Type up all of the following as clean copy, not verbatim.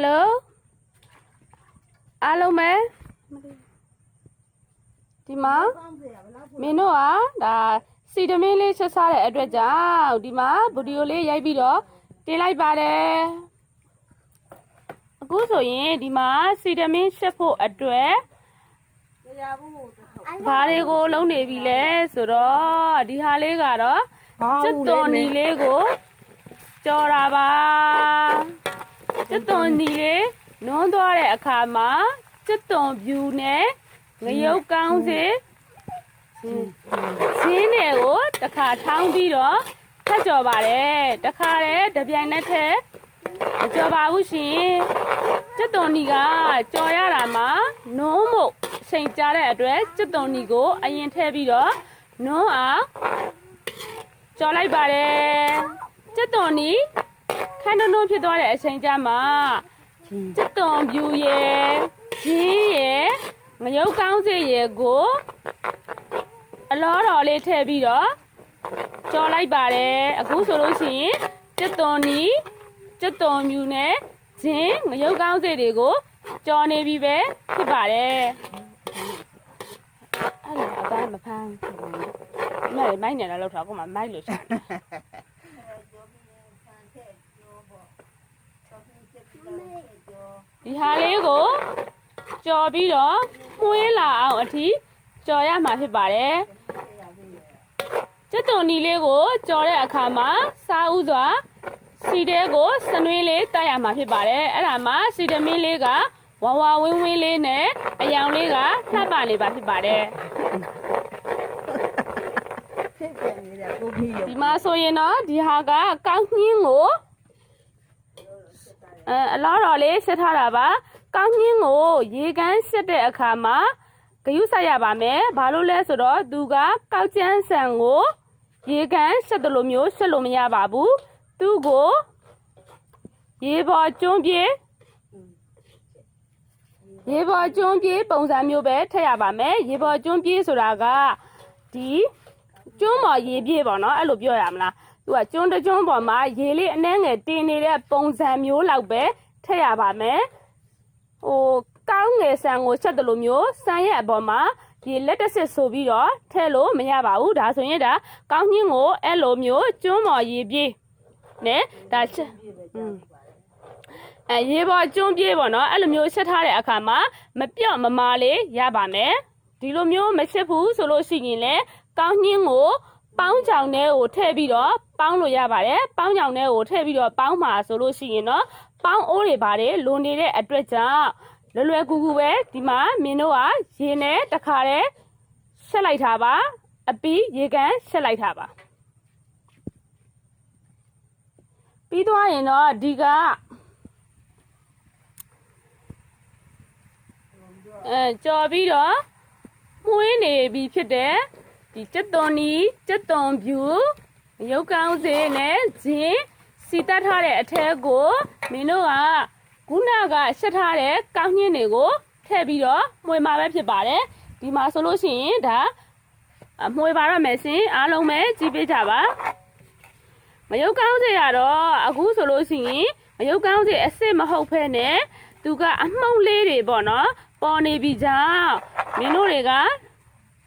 Hello အားလုံးပဲဒီမှာမင်းတို့ကဒါစီတမင်းလေးဆက်စားတဲ့အတွက်ကြောင့်ဒီမှာဗီဒီယိုလေးရိုက်ပြီးတော့တင်လိုက်ပါတယ်အခုဆိုရင်ဒီမှာစီတမင်းဆက်ဖို့အတွက်ဘာတွေကိုလုံးနေပြီလဲဆိုတော့ဒီဟာလေးကတော့စစ်တော်နီလေးကိုကြော်တာပါစစ်တော်နီလေးနွန်းသွားတဲ့အခါမှာစစ်တော်ဖြူနဲ့ငရုတ်ကောင်းစေဇင်းတွေကိုတစ်ခါထောင်းပြီးတော့ထပ်ကြော်ပါတယ်တစ်ခါတည်းတပြိုင်နက်တည်းမကြော်ပါဘူးရှင်စစ်တော်နီကကြော်ရတာမှာနွန်းမို့ချိန်ကြတဲ့အတွက်စစ်တော်နီကိုအရင်ထည့်ပြီးတော့နွန်းအောင်ကြော်လိုက်ပါတယ်စစ်တော်နီခန်းနှုံးဖြစ်သွားတဲ့အချိန်ကျမှစစ်တော်ဖြူရဲ့ဂျင်းရဲ့ငရုတ်ကောင်းစေရဲ့ကိုအလောတော်လေးထည့်ပြီးတော့ကြော်လိုက်ပါတယ်အခုဆိုလို့ရှိရင်စစ်တော်နီစစ်တော်ဖြူနဲ့ဂျင်းငရုတ်ကောင်းစေတွေကိုကြော်နေပြီပဲဖြစ်ပါတယ်အဲ့ဒါအတိုင်းမဖမ်းမိုက်နေတာလောက်ထားကိုမှမိုက်လို့ရှာဒီဟာလေးကိုကြော်ပြီးတော့မှုေးလာအောင်အထိကြော်ရမှာဖြစ်ပါတယ်စစ်တော်နီလေးကိုကြော်တဲ့အခါမှာစားဥစွာစီတဲကိုစနွေးလေးတိုက်ရမှာဖြစ်ပါတယ်အဲ့ဒါမှစီတမင်းလေးကဝါဝါဝင်းဝင်းလေးနဲ့အယောင်လေးကလှပနေပါဖြစ်ပါတယ်ဒီမှာဆိုရင်တော့ဒီဟာကကောင်းနှင်းကိုအလားတော်လေးဆက်ထားတာပါကောင်းနှင်းကိုရေကန်းဆက်တဲ့အခါမှာဂယုဆက်ရပါမယ်ဘာလို့လဲဆိုတော့သူကကောက်ကျန်းဆန်ကိုရေကန်းဆက်တယ်လို့မျိုးဆက်လို့မရပါဘူးသူ့ကိုရေပေါ်ကျွန်းပြေပုံစံမျိုးပဲထည့်ရပါမယ်ရေပေါ်ကျွန်းပြေဆိုတာကဒီကျွန်းပေါ်ရေပြေပေါ့နော်အဲ့လိုပြောရမလားသူကကျွန်းတစ်ကျွန်းပေါ်မှာရေလေးအနှဲငယ်တင်နေတဲ့ပုံစံမျိုးလောက်ပဲထည့်ရပါမယ်ကောင်းငယ်ဆန်ကိုချက်တယ်လို့မျိုးဆန်ရဲ့အပေါ်မှာရေလက်တစ်စစ်ဆိုပြီးတော့ထည့်လို့မရပါဘူးဒါဆိုရင်ဒါကောင်းညင်းကိုအဲ့လိုမျိုးကျွန်းပေါ်ရေပြေနဲ့ဒါချက်ရေပေါ်ကျွန်းပြေပေါ့နော်အဲ့လိုမျိုးချက်ထားတဲ့အခါမှာမပြော့မမာလေးရပါမယ်ဒီလိုမျိုးမချက်ဘူးဆိုလို့ရှိရင်လည်းကောင်းညင်းကိုပေါင်းချောင်ထဲကိုထည့်ပြီးတော့ပေါင်းလို့ရပါတယ်ပေါင်းချောင်ထဲကိုထည့်ပြီးတော့ပေါင်းမှာဆိုလို့ရှိရင်တော့ပေါင်းအိုးတွေပါတယ်လွန်နေတဲ့အတွက်ကြောင့်လွယ်ကူကူပဲဒီမှာမင်းတို့ကရေနဲ့တခါတည်းဆက်လိုက်တာပါအပြီးရေကန်ဆက်လိုက်တာပါပြီးသွားရင်တော့ဒီကကြော်ပြီးတော့မှုေးနေပြီဖြစ်တဲ့ဒီစက်သွန်နီစက်သွန်ဖြူရုပ်ကောင်းစေးနဲ့ဂျင်းစီတတ်ထားတဲ့အထဲကိုမင်းတို့ကခုနကဆက်ထားတဲ့ကောင်းညင်းတွေကိုထည့်ပြီးတော့မှွေမှာပဲဖြစ်ပါတယ်ဒီမှာဆိုလို့ရှိရင်ဒါမှွေပါတော့မယ်ရှင်အားလုံးပဲကြည့်ပေးကြပါမရုပ်ကောင်းစေရတော့အခုဆိုလို့ရှိရင်မရုပ်ကောင်းစေအစ်စ်မဟုတ်ဖဲနဲ့သူကအမှုန့်လေးတွေပေါ့နော်ပေါ်နေပြီကြောင့်မင်းတို့တွေက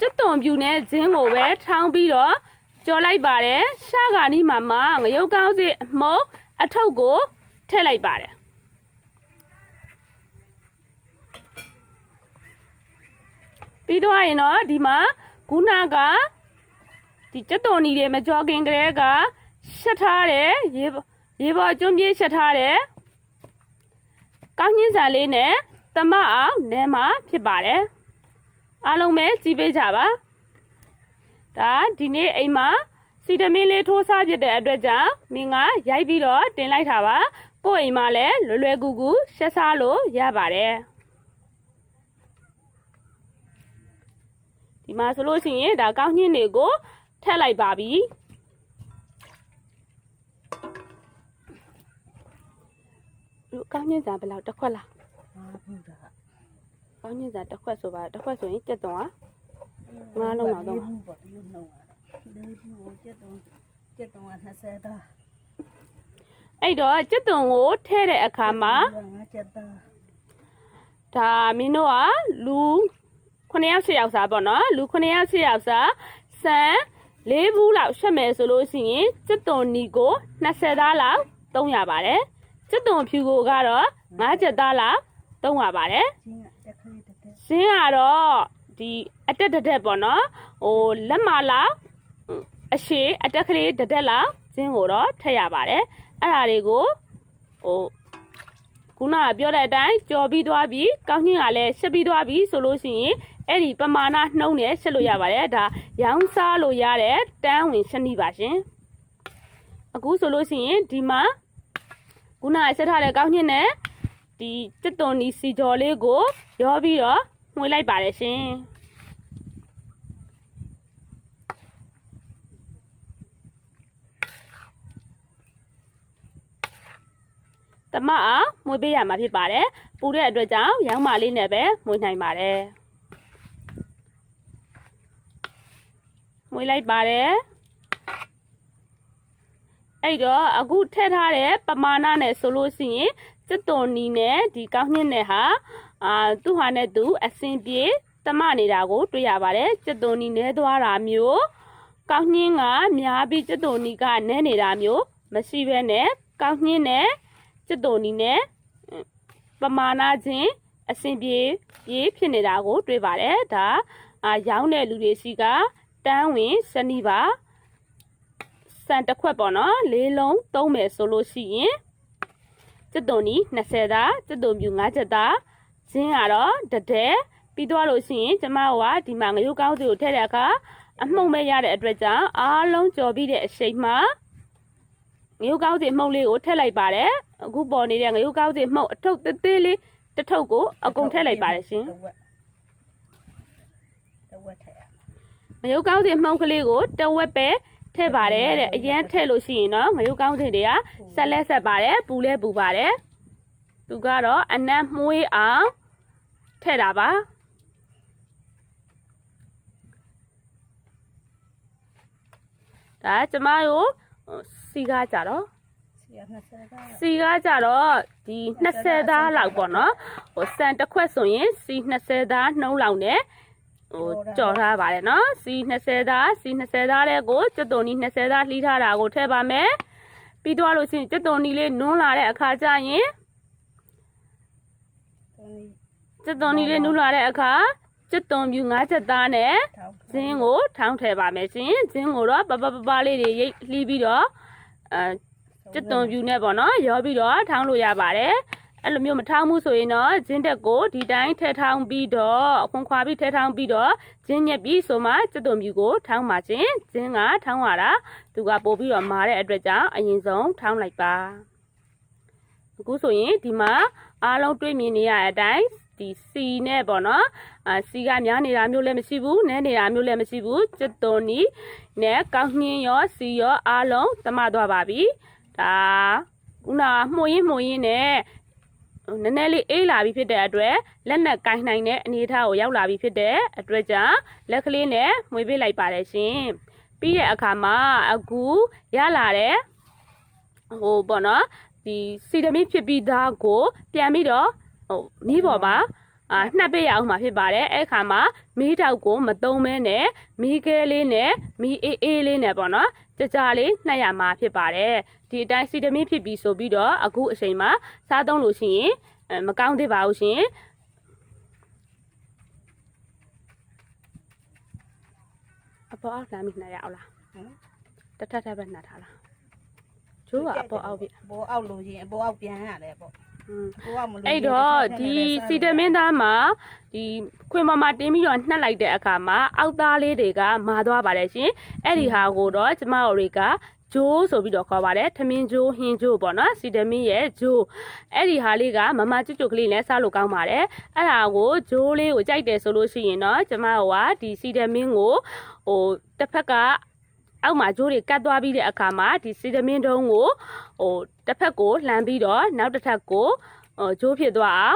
စက်သွန်ဖြူနဲ့ဂျင်းကိုပဲထောင်းပြီးတော့ကြော်လိုက်ပါတယ်ရှားကနီးမှာငရုတ်ကောင်းစေအမှုန့်အထုပ်ကိုထည့်လိုက်ပါတယ်ပြီးတော့ရင်တော့ဒီမှာခုနကဒီစက်သွန်နီတွေမကြော်ခင်ကလေးကဆက်ထားတယ်ရေပေါ်ကျွန်းပြေးဆက်ထားတယ်ကောင်းညင်းစာလေးနဲ့တမအောင်နဲမှာဖြစ်ပါတယ်အားလုံးပဲကြည့်ပေးကြပါဒါဒီနေ့အိမ်မှာစီတမင်းလေးထိုးစားပြတဲ့အတွက်ကြောင့်မင်းကရိုက်ပြီးတော့တင်လိုက်တာပါကိုယ့်အိမ်မှာလည်းလွယ်ကူကူဆက်စားလို့ရပါတယ်ဒီမှာဆိုလို့ရှိရင်ဒါကောင်းညင်းတွေကိုထည့်လိုက်ပါပြီကောင်းညင်းစာဘယ်လောက်တစ်ခွက်လားကောင်းညင်းစာတစ်ခွက်ဆိုပါတစ်ခွက်ဆိုရင်7သွန်ငါးလုံးတော့7သွန်20 အဲ့တော့ကျက်သွန်ကိုထည့်တဲ့အခါမှာဒါမင်းတို့ကလူ9ယောက်10ယောက်စားပေါ့နော်လူ9ယောက်10ယောက်စားစံ4ဘူးလောက်ရှက်မယ်ဆိုလို့ရှိရင်ကျက်သွန်နီကို20သားလောက်သုံးရပါတယ်ကျက်သွန်ဖြူကိုကတော့5ချက်သားလောက်သုံးရပါတယ်ဇင်းကတော့ဒီအတက်တက်ပေါ့နော်ဟိုလက်မလောက်အရှိအတက်ကလေးတက်လောက်ဇင်းကိုတော့ထည့်ရပါတယ်အဲ့ဒါတွေကိုဟိုခုနကပြောတဲ့အတိုင်းကြော်ပြီးသွားပြီးကောင်းချင်းကလည်းရှက်ပြီးသွားပြီးဆိုလို့ရှိရင်အဲ့ဒီပမာဏနှုံးနဲ့ရှက်လို့ရပါတယ်ဒါရောင်းစားလို့ရတဲ့တန်းဝင်ရှက်နေပါရှင်အခုဆိုလို့ရှိရင်ဒီမှာခုနကရှက်ထားတဲ့ကောင်းချင်းနဲ့ဒီကျက်သွန်နီစီကြော်လေးကိုရောပြီးတော့မှွေလိုက်ပါတယ်ရှင်တမအားမွေးပေးရမှာဖြစ်ပါတယ်ပူတဲ့အတွက်ကြောင့်ရောင်းမလေးနဲ့ပဲမွေးနိုင်ပါတယ်မွေးလိုက်ပါတယ်အဲ့တော့အခုထည့်ထားတဲ့ပမာဏနဲ့ဆိုလို့ရှိရင်ကျက်သွန်နီနဲ့ဒီကောင်းညှင်းနဲ့ဟာသူ့ဟာနဲ့သူအစင်ပြေတမနေတာကိုတွေ့ရပါတယ်ကျက်သွန်နီနဲသွားတာမျိုးကောင်းညှင်းကများပြီးကျက်သွန်နီကနဲနေတာမျိုးမရှိဘဲနဲ့ကောင်းညှင်းနဲ့ကျက်သွန်နီနဲ့ပမာဏချင်းအစင်ပြေဖြစ်နေတာကိုတွေ့ပါတယ်ဒါရောင်းတဲ့လူတွေစီကတန်းဝင်စနီးပါစံတစ်ခွက်ပေါ့နော်4လုံးသုံးမယ်ဆိုလို့ရှိရင်ကျက်သွန်နီ20သားကျက်သွန်ပြူ5ချက်သားဇင်းကတော့တတဲ့ပြီးသွားလို့ရှိရင်ကျမတို့ကဒီမှာငရုတ်ကောင်းစီကိုထည့်တဲ့အခါအမှုန့်မဲ့ရတဲ့အတွက်ကြောင့်အားလုံးကြော်ပြီးတဲ့အချိန်မှာငရုတ်ကောင်းစီမှုန့်လေးကိုထည့်လိုက်ပါတယ်အခုပေါ်နေတဲ့ငရုတ်ကောင်းစီမှုန့်အထုပ်သေးသေးလေးတစ်ထုပ်ကိုအကုန်ထည့်လိုက်ပါတယ်ရှင်ငရုတ်ကောင်းစီမှုန့်ကလေးကိုတဝက်ပဲထည့်ပါတယ်တဲ့အရင်ထည့်လို့ရှိရင်တော့ငရုတ်ကောင်းစီတွေကဆက်လက်ဆက်ပါတယ်ပူလဲပူပါတယ်သူကတော့အနံ့မှုေးအောင်ထည့်တာပါဒါကျမတို့စီကားကြတော့စီကားကြတော့ဒီ20သားလောက်ပေါ့နော်ဟိုစံတစ်ခွက်ဆိုရင်စီ20သားနှုံးလောက်နဲ့ဟိုကြော်ထားပါတယ်နော်စီ20သားတဲ့ကိုကျက်သွန်နီ20သားလှီးထားတာကိုထည့်ပါမယ်ပြီးတော့လို့ရှိရင်ကျက်သွန်နီလေးနွန်းလာတဲ့အခါကျရင်ကျက်သွန်နီလေးနွန်းလာတဲ့အခါကျက်သွန်ပြူ5ချက်သားနဲ့ဇင်းကိုထောင်းထည့်ပါမယ်ရှင်ဇင်းကိုတော့ပလေးတွေရိတ်လှီးပြီးတော့ကျက်သွန်ပြူနဲ့ပေါ့နော်ရောပြီးတော့ထောင်းလို့ရပါတယ်အဲ့လိုမျိုးမထောင်းဘူးဆိုရင်တော့ဂျင်းတက်ကိုဒီတိုင်းထည့်ထောင်းပြီးတော့ခွန်ခွာပြီးထည့်ထောင်းပြီးတော့ဂျင်းညက်ပြီးဆိုမှကျက်သွန်ပြူကိုထောင်းပါချင်းဂျင်းကထောင်းရတာသူကပို့ပြီးတော့မာတဲ့အတွက်ကြောင့်အရင်ဆုံးထောင်းလိုက်ပါအခုဆိုရင်ဒီမှာအားလုံးတွေ့မြင်နေရတဲ့အတိုင်းဒီစီနဲ့ပေါ့နော်စီကများနေတာမျိုးလည်းမရှိဘူးနဲနေတာမျိုးလည်းမရှိဘူးကျက်သွန်နီနဲ့ကောင်းနှင်းရောစီရောအားလုံးတမသွားပါပြီဒါခုနမှုရင်းနဲ့နည်းနည်းလေးအေးလာပြီဖြစ်တဲ့အတွက်လက်နဲ့ကင်နိုင်တဲ့အနေအထားကိုရောက်လာပြီဖြစ်တဲ့အတွက်ကြောင့်လက်ကလေးနဲ့မွေးပေးလိုက်ပါတယ်ရှင်ပြီးတဲ့အခါမှာအခုရလာတဲ့ဟိုပေါ့နော်ဒီစီတမီဖြစ်ပြီးသားကိုပြန်ပြီးတော့ဟိုမီးပေါ်မှာနှပ်ပေးရအောင်မှာဖြစ်ပါတယ်အဲ့ခါမှာမီးတောက်ကိုမသုံးမဲနဲ့မီးခဲလေးနဲ့မီးအေးလေးနဲ့ပေါ့နော်ကြလေးနှပ်ရမှာဖြစ်ပါတယ်ဒီအတိုင်းစီတမီဖြစ်ပြီးဆိုပြီးတော့အခုအချိန်မှာစားသုံးလို့ရှိရင်မကောင်းသေးပါဘူးရှင်အပေါ်အောက်လာမိနှပ်ရအောင်လားတထပဲနှပ်ထားလားကျိုးကအပေါ်အောက်ပြအပေါ်အောက်လို့ရင်အပေါ်အောက်ပြန်ရတယ်ပေါ့အဲ့တော့ဒီစီတမင်းသားမှာဒီခွင်ပေါ်မှာတင်းပြီးတော့နှက်လိုက်တဲ့အခါမှာအောက်သားလေးတွေကမာသွားပါတယ်ရှင်အဲ့ဒီဟာကိုတော့ကျမတို့တွေကဂျိုးဆိုပြီးတော့ခေါ်ပါတယ်ထမင်းဂျိုးဟင်းဂျိုးပေါ့နော်စီတမင်းရဲ့ဂျိုးအဲ့ဒီဟာလေးကမမကျွတ်ကလေးနဲ့စားလို့ကောင်းပါတယ်အဲ့ဒါကိုဂျိုးလေးကိုကြိုက်တယ်ဆိုလို့ရှိရင်တော့ကျမတို့ကဒီစီတမင်းကိုဟိုတစ်ဖက်ကအောက်မှာဂျိုးတွေကတ်သွားပြီးတဲ့အခါမှာဒီစီတမင်းတုံးကိုဟိုတစ်ဖက်ကိုလှမ်းပြီးတော့နောက်တစ်ထပ်ကိုဂျိုးဖြစ်သွား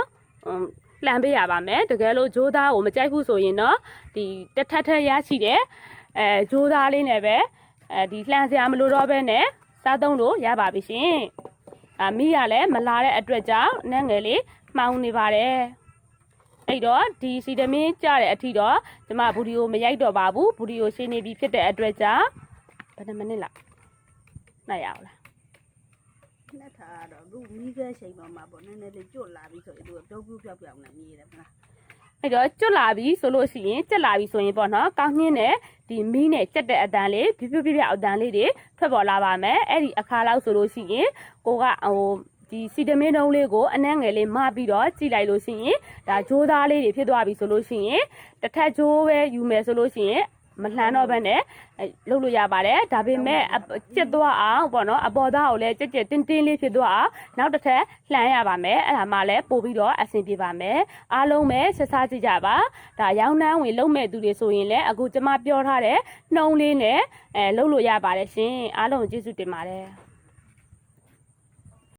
အောင်လှမ်းပေးရပါမယ်တကယ်လို့ဂျိုးသားကိုမကြိုက်ဘူးဆိုရင်တော့ဒီတစ်ထပ်ထက်ရရှိတဲ့ဂျိုးသားလေးနဲ့ပဲဒီလှမ်းစရာမလိုတော့ဘဲနဲ့စားသုံးလို့ရပါပြီရှင် မိရလည်းမလာတဲ့အတွက်ကြောင့်နန်းငယ်လေးမှောင်နေပါတယ်အဲ့တော့ဒီစီတမင်းကြတဲ့အထိတော့ကျမဗီဒီယိုမရိုက်တော့ပါဘူးဗီဒီယိုရှင်းနေပြီဖြစ်တဲ့အတွက်ကြောင့်ဘယ်နှမိနစ်လောက်နိုင်ရအောင်လား နဲ့ထားတော့လူမိခဲချိန်ပေါ်မှာပေါ့နည်းနည်းလေးကြွလာပြီဆိုရင်သူတုပ်ပြုတ်ပြောက်ပြောက်နဲ့မြည်တယ်မလား အဲ့တော့ကျွတ်လာပြီဆိုလို့ရှိရင်ကြက်လာပြီဆိုရင်ပေါ့နော်ကောင်းညင်းနဲ့ဒီမီးနဲ့ကြက်တဲ့အတန်လေးပြပြအတန်လေးတွေထွက်ပေါ်လာပါမယ်အဲ့ဒီအခါလောက်ဆိုလို့ရှိရင်ကိုကဒီစီတမင်းတုံးလေးကိုအနှဲငယ်လေးမပြီးတော့ကြည့်လိုက်လို့ရှိရင်ဒါဂျိုးသားလေးတွေဖြစ်သွားပြီဆိုလို့ရှိရင်တစ်ထက်ဂျိုးပဲယူမယ်ဆိုလို့ရှိရင်မလှမ်းတော့ဘဲနဲ့လုပ်လို့ရပါတယ်ဒါပေမဲ့ကြက်သွားအောင်ပေါ့နော်အပေါ်သားကိုလည်းကြက်တင်းတင်းလေးဖြစ်သွားအောင်နောက်တစ်ထပ်လှမ်းရပါမယ်အဲ့ဒါမှလည်းပို့ပြီးတော့အဆင်ပြေပါမယ်အားလုံးပဲဆက်စားကြည့်ကြပါဒါရောင်းနှမ်းဝင်လုပ်မဲ့သူတွေဆိုရင်လည်းအခုကျမပြောထားတဲ့နှုံးလေးနဲ့လုပ်လို့ရပါတယ်ရှင်အားလုံးကျေးဇူးတင်ပါတယ်